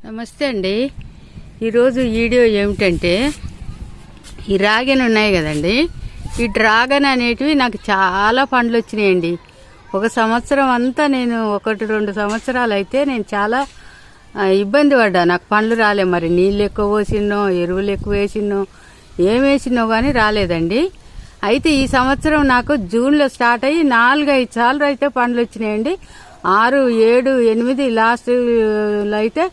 నమస్తే అండి. ఈరోజు వీడియో ఏమిటంటే ఈ డ్రాగన్ ఉన్నాయి కదండి, ఈ డ్రాగన్ అనేటివి నాకు చాలా పండ్లు వచ్చినాయండి. ఒక సంవత్సరం అంతా నేను 1-2 సంవత్సరాలు అయితే నేను చాలా ఇబ్బంది పడ్డా. నాకు పండ్లు రాలే. మరి నీళ్ళు ఎక్కువ పోసినో, ఎరువులు ఎక్కువ వేసినో, ఏం వేసినో కానీ రాలేదండి. అయితే ఈ సంవత్సరం నాకు జూన్లో స్టార్ట్ అయ్యి 4-5 సార్లు అయితే పండ్లు వచ్చినాయండి. 6, 7, 8 లాస్ట్లో అయితే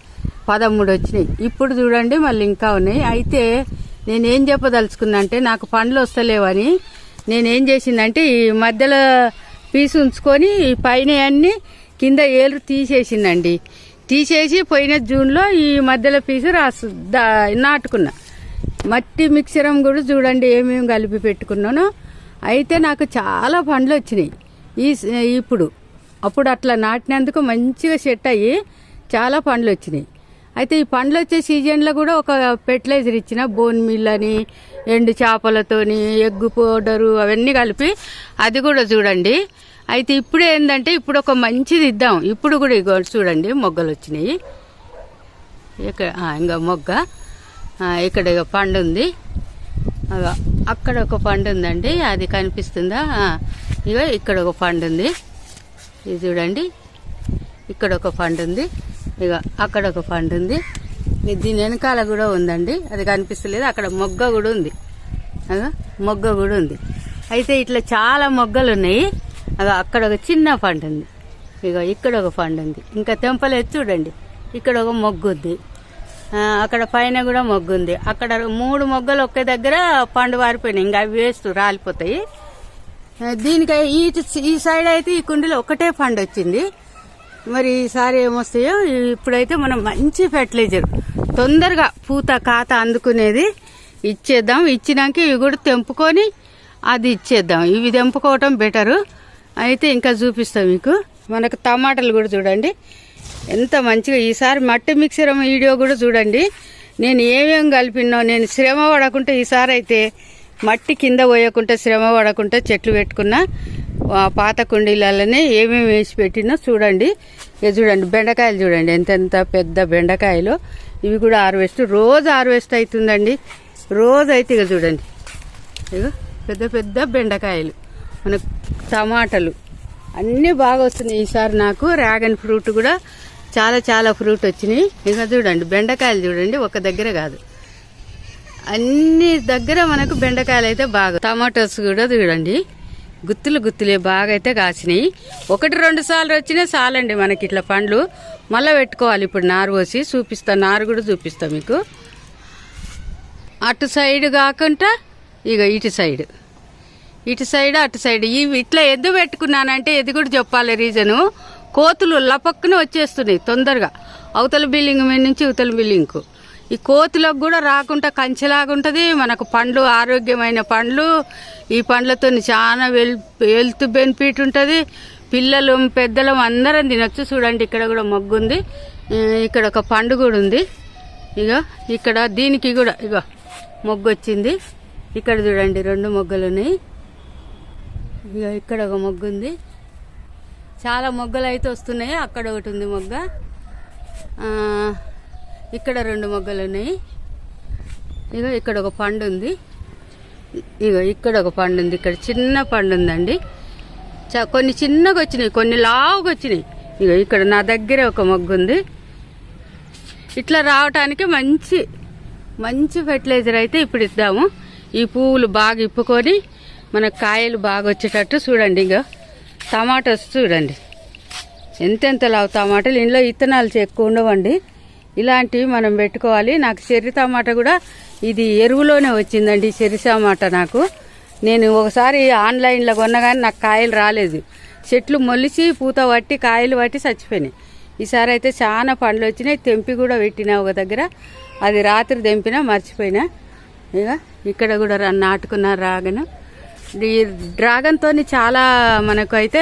13 వచ్చినాయి. ఇప్పుడు చూడండి మళ్ళీ ఇంకా ఉన్నాయి. అయితే నేనేం చెప్పదలుచుకున్నా అంటే, నాకు పండ్లు వస్తలేవని నేనేం చేసిందంటే ఈ మధ్యలో పీసు ఉంచుకొని పైన అన్ని కింద ఏలు తీసేసిందండి. తీసేసి పోయిన జూన్లో ఈ మధ్యలో పీసు నాటుకున్నా. మట్టి మిక్సరం కూడా చూడండి ఏమేమి కలిపి పెట్టుకున్నానో. అయితే నాకు చాలా పండ్లు వచ్చినాయి ఇప్పుడు. అప్పుడు అట్లా నాటినందుకు మంచిగా సెట్ అయ్యి చాలా పండ్లు వచ్చినాయి. అయితే ఈ పండ్లు వచ్చే సీజన్లో కూడా ఒక ఫెర్టిలైజర్ ఇచ్చిన, బోన్ మిల్ అని, ఎండు చేపలతోని, ఎగ్ పౌడరు అవన్నీ కలిపి, అది కూడా చూడండి. అయితే ఇప్పుడు ఏంటంటే ఇప్పుడు ఒక మంచిది ఇద్దాం. ఇప్పుడు కూడా ఇగో చూడండి మొగ్గలు వచ్చినాయి. ఇక్కడ ఇంకా మొగ్గ, ఇక్కడ ఇక పండు ఉంది, అక్కడ ఒక పండు ఉందండి, అది కనిపిస్తుందా? ఇక ఇక్కడ ఒక పండు ఉంది, ఇది చూడండి. ఇక్కడ ఒక పండు ఉంది, ఇక అక్కడ ఒక పండు ఉంది, దీని వెనకాల కూడా ఉందండి, అది కనిపిస్తలేదు. అక్కడ మొగ్గ కూడా ఉంది, మొగ్గ కూడా ఉంది. అయితే ఇట్లా చాలా మొగ్గలు ఉన్నాయి. అక్కడ ఒక చిన్న పండు ఉంది, ఇక ఇక్కడ ఒక పండు ఉంది. ఇంకా తెంపలేదు చూడండి. ఇక్కడ ఒక మొగ్గు ఉంది, అక్కడ పైన కూడా మొగ్గు ఉంది. అక్కడ 3 మొగ్గలు ఒకే దగ్గర పండు వారిపోయినాయి. ఇంకా అవి వేస్తూ రాలిపోతాయి. దీనికి ఈ సైడ్ అయితే ఈ కుండీలో ఒకటే పండు వచ్చింది. మరి ఈసారి ఏమొస్తాయో. ఇప్పుడైతే మనం మంచి ఫెర్టిలైజర్ తొందరగా పూత కాత అందుకునేది ఇచ్చేద్దాం. ఇచ్చినాక ఇవి కూడా తెంపుకొని అది ఇచ్చేద్దాం. ఇవి తెంపుకోవటం బెటరు. అయితే ఇంకా చూపిస్తాం మీకు. మనకు టమాటాలు కూడా చూడండి ఎంత మంచిగా. ఈసారి మట్టి మిక్సర్ వీడియో కూడా చూడండి. నేను ఏమేమి కలిపినో, నేను శ్రమ పడకుండా ఈసారి అయితే మట్టి కింద పోయకుండా శ్రమ పడకుండా చెట్లు పెట్టుకున్నా. పాత కుండీలలోనే ఏమేమి వేసి పెట్టినో చూడండి. ఇక చూడండి బెండకాయలు చూడండి ఎంతెంత పెద్ద బెండకాయలు. ఇవి కూడా రోజు హార్వెస్ట్ అవుతుందండి. రోజు అయితే ఇక చూడండి, ఇక పెద్ద పెద్ద బెండకాయలు. మన టమాటాలు అన్నీ బాగా వస్తున్నాయి ఈసారి. నాకు డ్రాగన్ ఫ్రూట్ కూడా చాలా ఫ్రూట్ వచ్చినాయి. ఇక చూడండి బెండకాయలు చూడండి, ఒక దగ్గర కాదు అన్ని దగ్గర మనకు బెండకాయలు అయితే బాగా. టమాటోస్ కూడా చూడండి గుత్తులే బాగా అయితే కాసినాయి. 1-2 సార్లు వచ్చినా చాలండి మనకి ఇట్లా పండ్లు. మళ్ళీ పెట్టుకోవాలి. ఇప్పుడు నారు పోసి చూపిస్తా, నారు కూడా చూపిస్తా మీకు. అటు సైడ్ కాకుండా ఇక ఇటు సైడ్ అటు సైడ్ ఇవి ఇట్లా ఎద్దు పెట్టుకున్నానంటే ఎది కూడా చెప్పాలి రీజను. కోతులు లపక్కన వచ్చేస్తున్నాయి తొందరగా, అవతల బిల్డింగ్ మీద నుంచి ఇవతల బిల్డింగ్కు. ఈ కోతులకు కూడా రాకుండా కంచెలాగుంటుంది మనకు. పండ్లు ఆరోగ్యమైన పండ్లు. ఈ పండ్లతో చాలా హెల్త్ బెనిఫిట్ ఉంటుంది. పిల్లలు పెద్దలు అందరం తినొచ్చు. చూడండి ఇక్కడ కూడా మొగ్గు ఉంది, ఇక్కడ ఒక పండు కూడా ఉంది. ఇక ఇక్కడ దీనికి కూడా ఇక మొగ్గు వచ్చింది. ఇక్కడ చూడండి 2 మొగ్గలు ఉన్నాయి. ఇక ఇక్కడ ఒక మొగ్గు ఉంది. చాలా మొగ్గలు అయితే వస్తున్నాయి. అక్కడ ఒకటి ఉంది మొగ్గ, ఇక్కడ 2 మొగ్గలు ఉన్నాయి. ఇక ఇక్కడ ఒక పండు ఉంది, ఇక ఇక్కడ ఒక పండు ఉంది. ఇక్కడ చిన్న పండు ఉందండి. కొన్ని చిన్నగా వచ్చినాయి, కొన్ని లావుగా వచ్చినాయి. ఇక ఇక్కడ నా దగ్గర ఒక మొగ్గు ఉంది. ఇట్లా రావటానికి మంచి ఫెర్టిలైజర్ అయితే ఇప్పుడు ఇద్దాము. ఈ పువ్వులు బాగా ఇప్పుకొని మనకు కాయలు బాగా వచ్చేటట్టు చూడండి. ఇక టమాటోస్ చూడండి ఎంతెంత లావు టమాటాలు. ఇంట్లో విత్తనాలు ఎక్కువ ఉండవండి, ఇలాంటివి మనం పెట్టుకోవాలి. నాకు చెర్రీ టమాటా కూడా ఇది ఎరువులోనే వచ్చిందండి. చెర్రీ టమాటా నాకు నేను ఒకసారి ఆన్లైన్లో కొన్నా కానీ నాకు కాయలు రాలేదు. చెట్లు మొలిచి పూత పట్టి కాయలు పట్టి చచ్చిపోయినాయి. ఈసారి అయితే చాలా పండ్లు వచ్చినాయి. తెంపి కూడా పెట్టినా ఒక దగ్గర, అది రాత్రి తెంపినా మర్చిపోయినా. ఇక ఇక్కడ కూడా నాటుకున్న డ్రాగన్. ఈ డ్రాగన్తో చాలా మనకు అయితే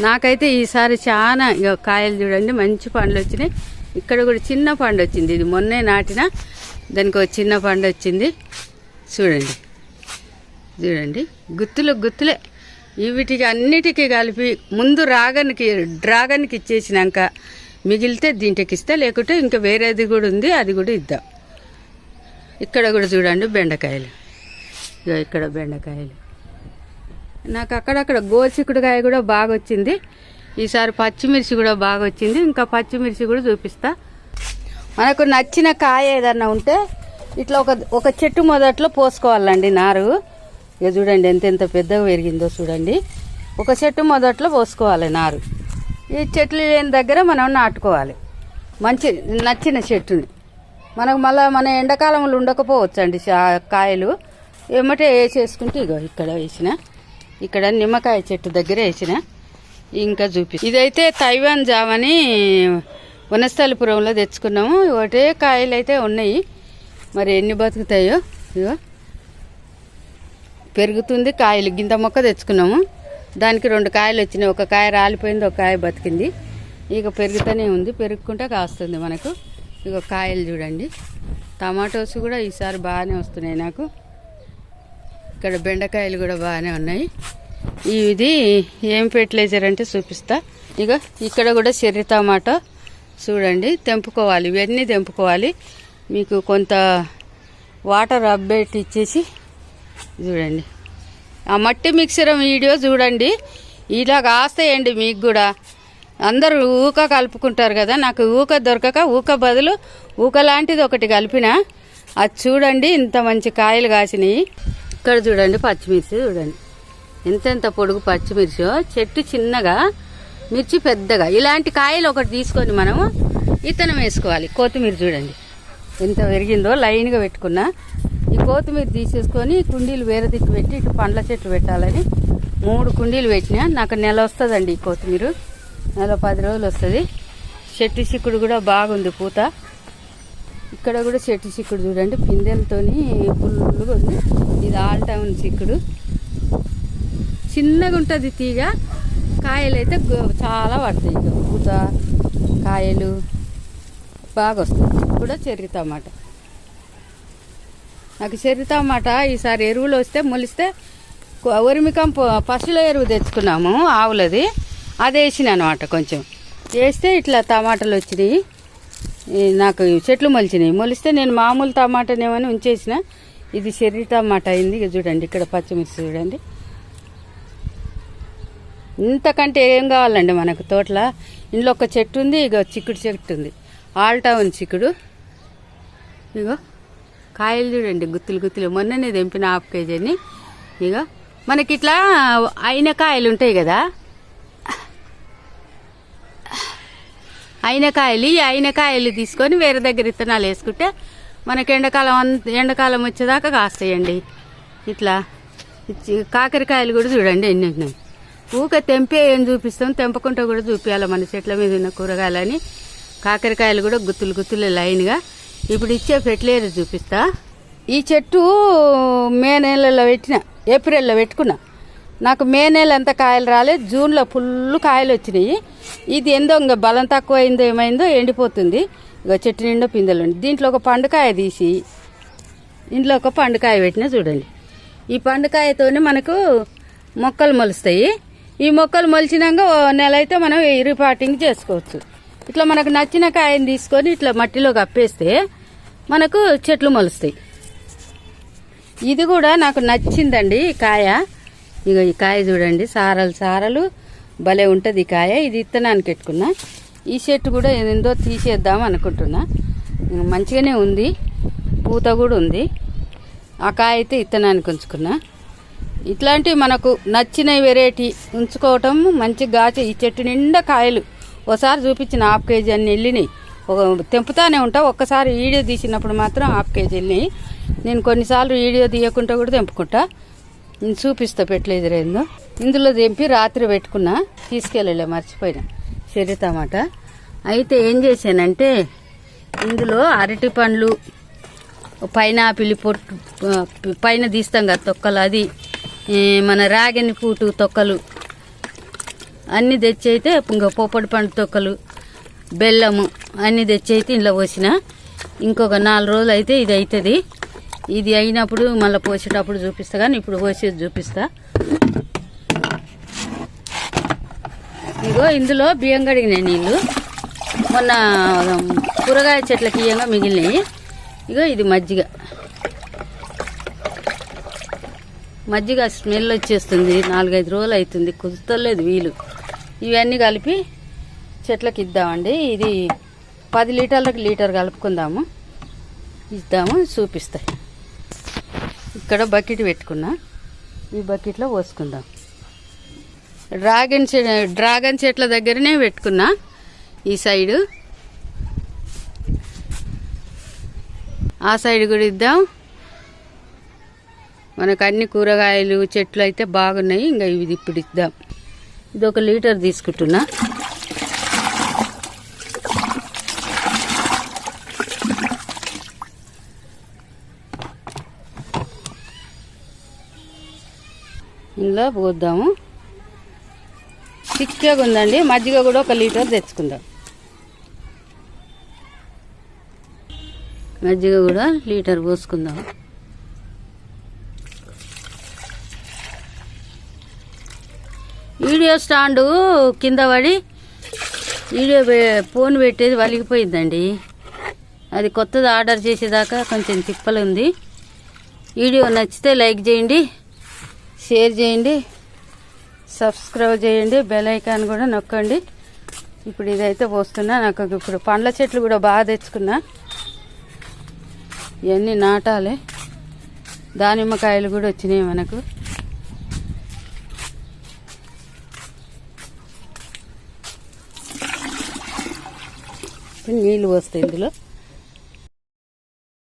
నాకైతే ఈసారి చాలా ఇక కాయలు చూడండి మంచి పండ్లు వచ్చినాయి. ఇక్కడ కూడా చిన్న పండు వచ్చింది, ఇది మొన్నే నాటిన దానికి ఒక చిన్న పండు వచ్చింది. చూడండి గుత్తులే. వీటికి అన్నిటికీ కలిపి ముందు డ్రాగన్కి ఇచ్చేసినాక మిగిలితే దీంట్లోకి ఇస్తా, లేకుంటే ఇంకా వేరేది కూడా ఉంది, అది కూడా ఇద్దాం. ఇక్కడ కూడా చూడండి బెండకాయలు, ఇక్కడ బెండకాయలు. నాకు అక్కడక్కడ గోచిక్కుడుకాయ కూడా బాగా వచ్చింది. ఈసారి పచ్చిమిర్చి కూడా బాగా వచ్చింది. ఇంకా పచ్చిమిర్చి కూడా చూపిస్తా. మనకు నచ్చిన కాయ ఏదన్నా ఉంటే ఇట్లా ఒక చెట్టు మొదట్లో పోసుకోవాలండి నారు. ఇక చూడండి ఎంత పెద్దగా పెరిగిందో చూడండి. ఒక చెట్టు మొదట్లో పోసుకోవాలి నారు. ఈ చెట్లు లేని దగ్గర మనం నాటుకోవాలి మంచి నచ్చిన చెట్టుని. మనకు మళ్ళీ మన ఎండాకాలంలో ఉండకపోవచ్చు అండి కాయలు. ఏమంటే వేసేసుకుంటే ఇగో ఇక్కడ వేసిన, ఇక్కడ నిమ్మకాయ చెట్టు దగ్గర వేసిన. ఇంకా ఇదైతే తైవాన్ జామని వనస్థలిపురంలో తెచ్చుకున్నాము. ఒకటే కాయలు అయితే ఉన్నాయి, మరి ఎన్ని బతుకుతాయో. ఇగో పెరుగుతుంది కాయలు. గింత మొక్క తెచ్చుకున్నాము, దానికి 2 కాయలు వచ్చినాయి. ఒక కాయ రాలిపోయింది, ఒక కాయ బతికింది. ఇక పెరుగుతూనే ఉంది, పెరుగుకుంటే కాస్తుంది మనకు. ఇక కాయలు చూడండి. టమాటోస్ కూడా ఈసారి బాగానే వస్తున్నాయి నాకు. ఇక్కడ బెండకాయలు కూడా బాగానే ఉన్నాయి. ఇది ఏం ఫెర్టిలైజర్ అంటే చూపిస్తా. ఇక ఇక్కడ కూడా చెర్రీ టమాటో చూడండి. తెంపుకోవాలి, ఇవన్నీ తెంపుకోవాలి. మీకు కొంత వాటర్ అప్డేట్ ఇచ్చేసి చూడండి. ఆ మట్టి మిక్సర్ వీడియో చూడండి. ఇలా కాస్తాయండి మీకు కూడా. అందరూ ఊక కలుపుకుంటారు కదా, నాకు ఊక దొరకక ఊక బదులు ఊక లాంటిది ఒకటి కలిపిన. అది చూడండి ఇంత మంచి కాయలు కాసినాయి. ఇక్కడ చూడండి పచ్చిమిర్చి చూడండి ఎంత పొడుగు పచ్చిమిర్చో. చెట్టు చిన్నగా, మిర్చి పెద్దగా. ఇలాంటి కాయలు ఒకటి తీసుకొని మనము ఇత్తనం వేసుకోవాలి. కొత్తిమీర చూడండి ఎంత పెరిగిందో. లైన్గా పెట్టుకున్నా. ఈ కొత్తిమీర తీసేసుకొని కుండీలు వేరే దిక్కు పెట్టి ఇటు పండ్ల చెట్లు పెట్టాలని 3 కుండీలు పెట్టినా. నాకు నెల వస్తుందండి ఈ కొత్తిమీర, నెల 10 రోజులు వస్తుంది. చెట్టు చిక్కుడు కూడా బాగుంది పూత. ఇక్కడ కూడా చెట్టు చిక్కుడు చూడండి పిందెలతోని ఫుల్గా ఉంది. ఇది ఆల్ టౌన్ చిక్కుడు, చిన్నగా ఉంటుంది తీగ. కాయలు అయితే చాలా పడతాయి. ఇక పూత కాయలు బాగా వస్తాయి. కూడా చెర్రీ టమాటా. నాకు చెర్రీ టమాటా ఈసారి ఎరువులు వస్తే మొలిస్తే ఉరిమికంపు పశువుల ఎరువు తెచ్చుకున్నాము ఆవులది, అది వేసిన అనమాట. కొంచెం వేస్తే ఇట్లా టమాటాలు వచ్చినాయి. నాకు చెట్లు మొలిచినాయి. మొలిస్తే నేను మామూలు టమాటానేమని ఉంచేసిన. ఇది చెర్రీ టమాటా అయింది. ఇక చూడండి ఇక్కడ పచ్చిమిర్చి చూడండి. ఇంతకంటే ఏం కావాలండి మనకు తోటలో. ఇంట్లో ఒక చెట్టు ఉంది, ఇక చిక్కుడు చెట్టు ఉంది, ఆల్ టౌన్ చిక్కుడు. ఇగో కాయలు చూడండి గుత్తులు. మొన్ననే తెంపిన 1/2 కేజీని. ఇక మనకి ఇట్లా అయిన కాయలు ఉంటాయి కదా, అయిన కాయలు తీసుకొని వేరే దగ్గర విత్తనాలు వేసుకుంటే మనకి ఎండాకాలం వచ్చేదాకా కాస్తాయండి. ఇట్లా కాకరకాయలు కూడా చూడండి ఎన్ని ఉన్నాయి. ఊక తెంపే ఏం చూపిస్తాం, తెంపకుండా కూడా చూపించాలి మన చెట్ల మీద ఉన్న కూరగాయలని. కాకరకాయలు కూడా గుత్తులు లైన్గా. ఇప్పుడు ఇచ్చే ఫెర్టిలైజర్ చూపిస్తా. ఈ చెట్టు మే నెలలో పెట్టిన, ఏప్రిల్లో పెట్టుకున్నా. నాకు మే నెల అంతా కాయలు రాలేదు, జూన్లో ఫుల్ కాయలు వచ్చినాయి. ఇది ఏందో ఇంకా బలం తక్కువ అయిందో ఏమైందో ఎండిపోతుంది. ఇక చెట్టు నిండా పిందెలు ఉంది. దీంట్లో ఒక పండుకాయ తీసి ఇంట్లో ఒక పండుకాయ పెట్టినా చూడండి. ఈ పండుకాయతోనే మనకు మొక్కలు మొలుస్తాయి. ఈ మొక్కలు మొలిచినాక నెల అయితే మనం రీపాటింగ్ చేసుకోవచ్చు. ఇట్లా మనకు నచ్చిన కాయని తీసుకొని ఇట్లా మట్టిలో కప్పేస్తే మనకు చెట్లు మొలుస్తాయి. ఇది కూడా నాకు నచ్చిందండి ఈ కాయ. ఇక ఈ కాయ చూడండి సారలు భలే ఉంటుంది ఈ కాయ. ఇది ఇత్తనానికి పెట్టుకున్నా. ఈ చెట్టు కూడా ఏందో తీసేద్దాం అనుకుంటున్నా. మంచిగానే ఉంది, పూత కూడా ఉంది. ఆ కాయ అయితే ఇత్తనానికి ఉంచుకున్నా. ఇట్లాంటివి మనకు నచ్చిన వెరైటీ ఉంచుకోవటం మంచి గాచి. ఈ చెట్టు నిండా కాయలు. ఒకసారి చూపించిన 1/2 కేజీ అన్ని వెళ్ళినాయి. తెంపుతానే ఉంటా. ఒక్కసారి వీడియో తీసినప్పుడు మాత్రం 1/2 కేజీ వెళ్ళినాయి. నేను కొన్నిసార్లు వీడియో తీయకుండా కూడా తెంపుకుంటా. నేను చూపిస్తా ఫెర్టిలైజర్ ఏందో. ఇందులో తెంపి రాత్రి పెట్టుకున్నా, తీసుకెళ్ళలే మర్చిపోయినా. చెర్రీ టమాటా అయితే ఏం చేశానంటే ఇందులో అరటి పండ్లు, పైనాపిల్ పొట్టు పైన తీస్తాం కదా తొక్కలు, అది మన రాగిని పూటు తొక్కలు అన్నీ తెచ్చి అయితే ఇంకా పోపడి పండు తొక్కలు, బెల్లము అన్నీ తెచ్చి అయితే ఇంట్లో పోసిన. ఇంకొక 4 రోజులు అయితే ఇది అవుతుంది. ఇది అయినప్పుడు మళ్ళీ పోసేటప్పుడు చూపిస్తా, కానీ ఇప్పుడు పోసేది చూపిస్తా. ఇగో ఇందులో బియ్యం కడిగిన నీళ్ళు మొన్న కూరగాయ చెట్లకి ఇయ్యంగా మిగిలినాయి. ఇగో ఇది మజ్జిగ. మజ్జిగ స్మెల్ వచ్చేస్తుంది, 4-5 రోజులు అవుతుంది, కుదుతలేదు వీలు. ఇవన్నీ కలిపి చెట్లకి ఇద్దామండి. ఇది 10 లీటర్లకు లీటర్ కలుపుకుందాము, ఇద్దాము, చూపిస్తాయి. ఇక్కడ బకెట్ పెట్టుకున్నా, ఈ బకెట్లో పోసుకుందాం. డ్రాగన్ చెట్ల దగ్గరనే పెట్టుకున్నా, ఈ సైడు, ఆ సైడ్ కూడా ఇద్దాం. మనకు అన్ని కూరగాయలు చెట్లు అయితే బాగున్నాయి. ఇంకా ఇది ఇప్పుడు ఇద్దాం. ఇది 1 లీటర్ తీసుకుంటున్నా. ఇందులో పోద్దాము. చిక్కగా ఉందండి. మజ్జిగ కూడా 1 లీటర్ తెచ్చుకుందాం. మజ్జిగ కూడా లీటర్ పోసుకుందాం. వీడియో స్టాండు కింద పడి ఫోన్ పెట్టేది వలిగిపోయిందండి. అది కొత్తది ఆర్డర్ చేసేదాకా కొంచెం తిప్పలు ఉంది. వీడియో నచ్చితే లైక్ చేయండి, షేర్ చేయండి, సబ్స్క్రైబ్ చేయండి, బెల్ ఐకాన్ కూడా నొక్కండి. ఇప్పుడు ఇదైతే పోస్తున్నా. నాకు ఇప్పుడు పండ్ల చెట్లు కూడా బాగా తెచ్చుకున్నా. ఇవన్నీ నాటాలి. దానిమ్మకాయలు కూడా వచ్చినాయి మనకు. నీళ్ళు పోస్తాయి ఇందులో.